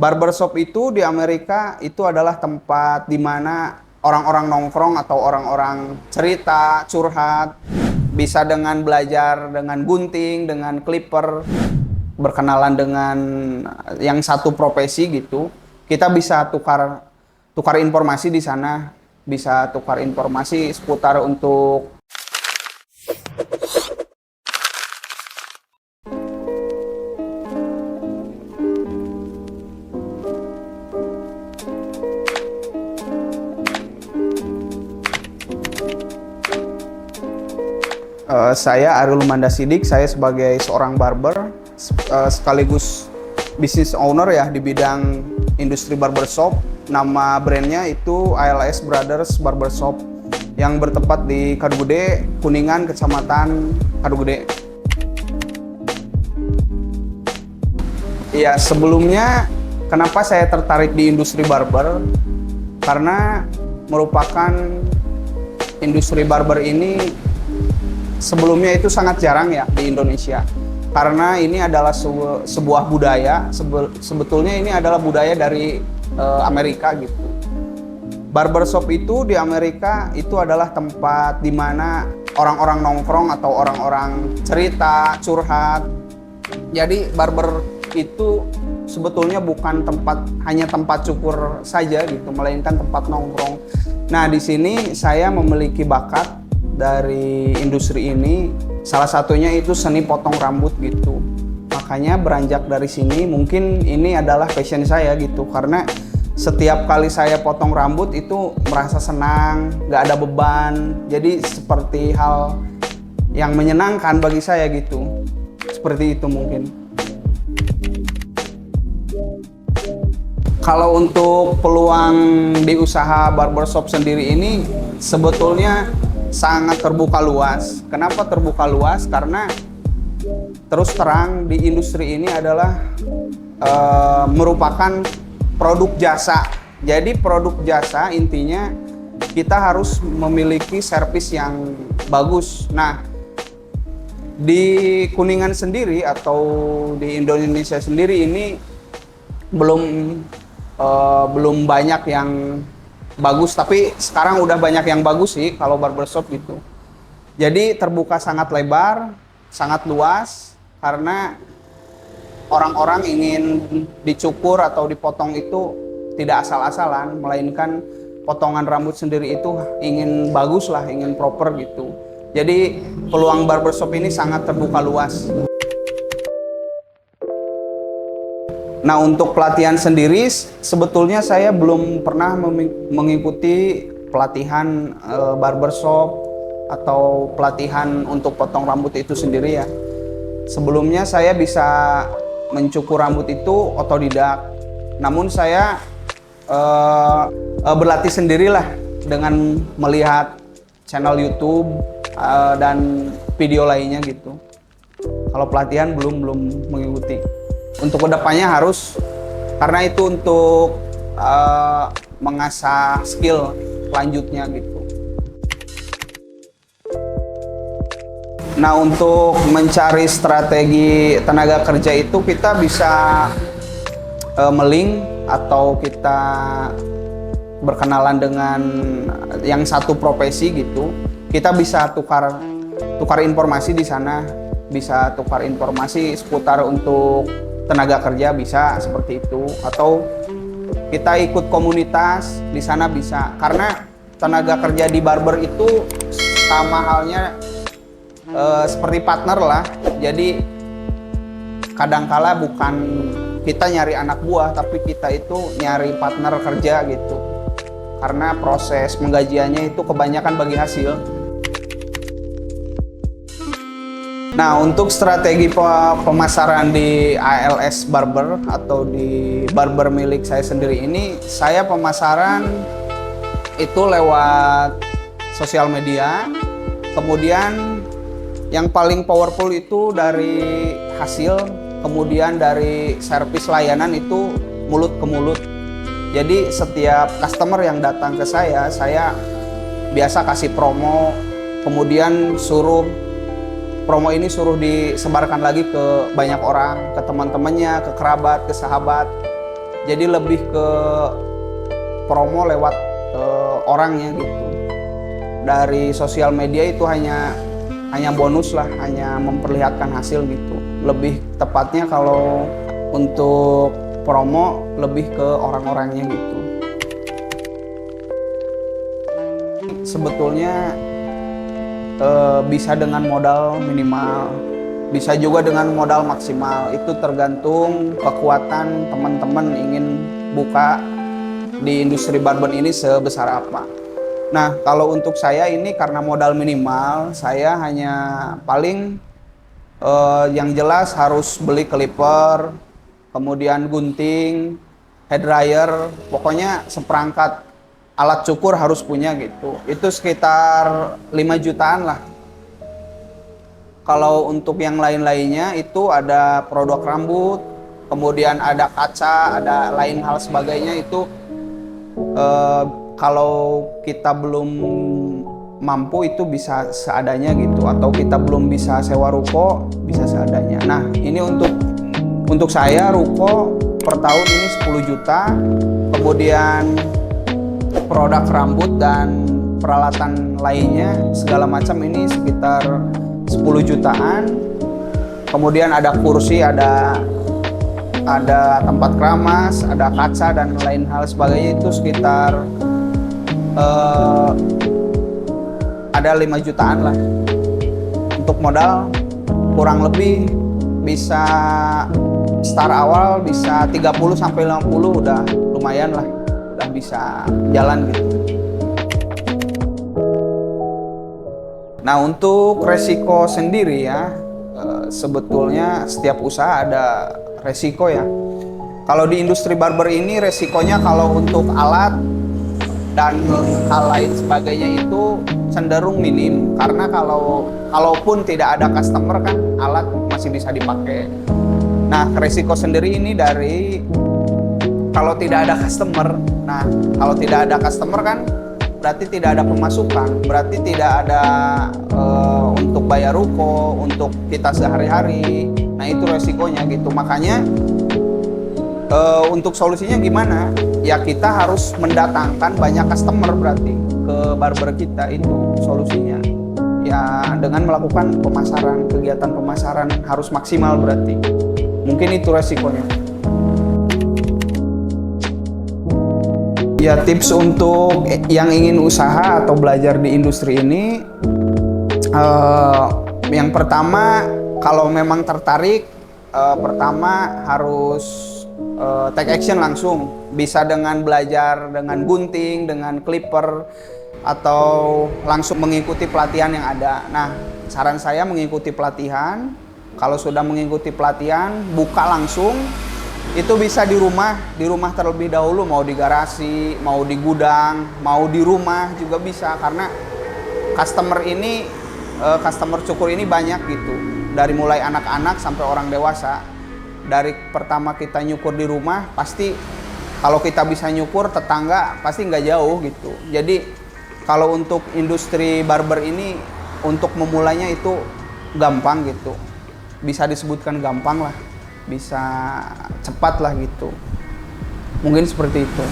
Barbershop itu di Amerika itu adalah tempat di mana orang-orang nongkrong atau orang-orang cerita, curhat, bisa dengan belajar dengan gunting, dengan clipper, berkenalan dengan yang satu profesi gitu. Kita bisa tukar informasi di sana, bisa tukar informasi seputar untuk saya Ariel Mandasidik, saya sebagai seorang barber sekaligus business owner ya di bidang industri barbershop. Nama brandnya itu ALS Brothers Barbershop yang bertempat di Kadugude, Kuningan, Kecamatan Kadugude. Ya, sebelumnya kenapa saya tertarik di industri barber? Karena merupakan industri barber ini sebelumnya itu sangat jarang ya di Indonesia. Karena ini adalah sebuah budaya, sebetulnya ini adalah budaya dari Amerika gitu. Barbershop itu di Amerika itu adalah tempat di mana orang-orang nongkrong atau orang-orang cerita, curhat. Jadi barber itu sebetulnya bukan hanya tempat cukur saja gitu, melainkan tempat nongkrong. Nah, di sini saya memiliki bakat dari industri ini, salah satunya itu seni potong rambut gitu. Makanya beranjak dari sini mungkin ini adalah passion saya gitu, karena setiap kali saya potong rambut itu merasa senang, nggak ada beban, jadi seperti hal yang menyenangkan bagi saya gitu. Seperti itu mungkin. Kalau untuk peluang di usaha barbershop sendiri ini sebetulnya sangat terbuka luas. Kenapa terbuka luas? Karena terus terang di industri ini adalah merupakan produk jasa. Jadi produk jasa intinya kita harus memiliki servis yang bagus. Nah, di Kuningan sendiri atau di Indonesia sendiri ini belum banyak yang bagus, tapi sekarang udah banyak yang bagus sih kalau barbershop gitu. Jadi terbuka sangat lebar, sangat luas, karena orang-orang ingin dicukur atau dipotong itu tidak asal-asalan, melainkan potongan rambut sendiri itu ingin bagus lah, ingin proper gitu. Jadi peluang barbershop ini sangat terbuka luas. Nah, untuk pelatihan sendiri sebetulnya saya belum pernah mengikuti pelatihan barbershop atau pelatihan untuk potong rambut itu sendiri ya. Sebelumnya saya bisa mencukur rambut itu otodidak. Namun saya berlatih sendirilah dengan melihat channel YouTube dan video lainnya gitu. Kalau pelatihan belum mengikuti. Untuk kedepannya harus, karena itu untuk mengasah skill lanjutnya gitu. Nah, untuk mencari strategi tenaga kerja itu kita bisa melink atau kita berkenalan dengan yang satu profesi gitu. Kita bisa tukar informasi di sana, bisa tukar informasi seputar untuk tenaga kerja, bisa seperti itu, atau kita ikut komunitas di sana bisa, karena tenaga kerja di barber itu sama halnya seperti partner lah. Jadi kadangkala bukan kita nyari anak buah, tapi kita itu nyari partner kerja gitu, karena proses penggajiannya itu kebanyakan bagi hasil. Nah, untuk strategi pemasaran di ALS Barber atau di barber milik saya sendiri ini, saya pemasaran itu lewat sosial media. Kemudian yang paling powerful itu dari hasil, kemudian dari servis layanan itu mulut ke mulut. Jadi setiap customer yang datang ke saya biasa kasih promo, kemudian promo ini suruh disebarkan lagi ke banyak orang, ke teman-temannya, ke kerabat, ke sahabat. Jadi lebih ke promo lewat orangnya gitu. Dari sosial media itu hanya bonus lah, hanya memperlihatkan hasil gitu. Lebih tepatnya kalau untuk promo lebih ke orang-orangnya gitu. Sebetulnya bisa dengan modal minimal, bisa juga dengan modal maksimal. Itu tergantung kekuatan teman-teman ingin buka di industri barber ini sebesar apa. Nah, kalau untuk saya ini karena modal minimal, saya hanya paling yang jelas harus beli clipper, kemudian gunting, hair dryer, pokoknya seperangkat alat cukur harus punya gitu. Itu sekitar 5 jutaan lah. Kalau untuk yang lain-lainnya itu ada produk rambut, kemudian ada kaca, ada lain hal sebagainya itu kalau kita belum mampu itu bisa seadanya gitu, atau kita belum bisa sewa ruko bisa seadanya. Nah, ini untuk saya ruko per tahun ini 10 juta, kemudian produk rambut dan peralatan lainnya segala macam ini sekitar 10 jutaan. Kemudian ada kursi, ada tempat keramas, ada kaca dan lain hal sebagainya itu sekitar ada 5 jutaan lah. Untuk modal kurang lebih bisa start awal bisa 30 sampai 50 udah lumayan lah, udah bisa jalan gitu. Nah, untuk resiko sendiri ya, sebetulnya setiap usaha ada resiko ya. Kalau di industri barber ini resikonya kalau untuk alat dan hal lain sebagainya itu cenderung minim, karena kalaupun tidak ada customer kan alat masih bisa dipakai. Nah, resiko sendiri ini dari kalau tidak ada customer. Nah, kalau tidak ada customer kan berarti tidak ada pemasukan, berarti tidak ada untuk bayar ruko, untuk kita sehari-hari. Nah, itu resikonya gitu. Makanya untuk solusinya gimana? Ya kita harus mendatangkan banyak customer berarti ke barber kita, itu solusinya. Ya dengan melakukan pemasaran, kegiatan pemasaran harus maksimal berarti. Mungkin itu resikonya. Ya, tips untuk yang ingin usaha atau belajar di industri ini, yang pertama kalau memang tertarik, pertama harus take action langsung. Bisa dengan belajar dengan gunting, dengan clipper, atau langsung mengikuti pelatihan yang ada. Nah, saran saya mengikuti pelatihan. Kalau sudah mengikuti pelatihan, buka langsung. Itu bisa di rumah terlebih dahulu, mau di garasi, mau di gudang, mau di rumah juga bisa, karena customer cukur ini banyak gitu, dari mulai anak-anak sampai orang dewasa. Dari pertama kita nyukur di rumah, pasti kalau kita bisa nyukur tetangga pasti nggak jauh gitu. Jadi kalau untuk industri barber ini untuk memulainya itu gampang gitu, bisa disebutkan gampang lah, bisa cepat lah gitu. Mungkin seperti itu.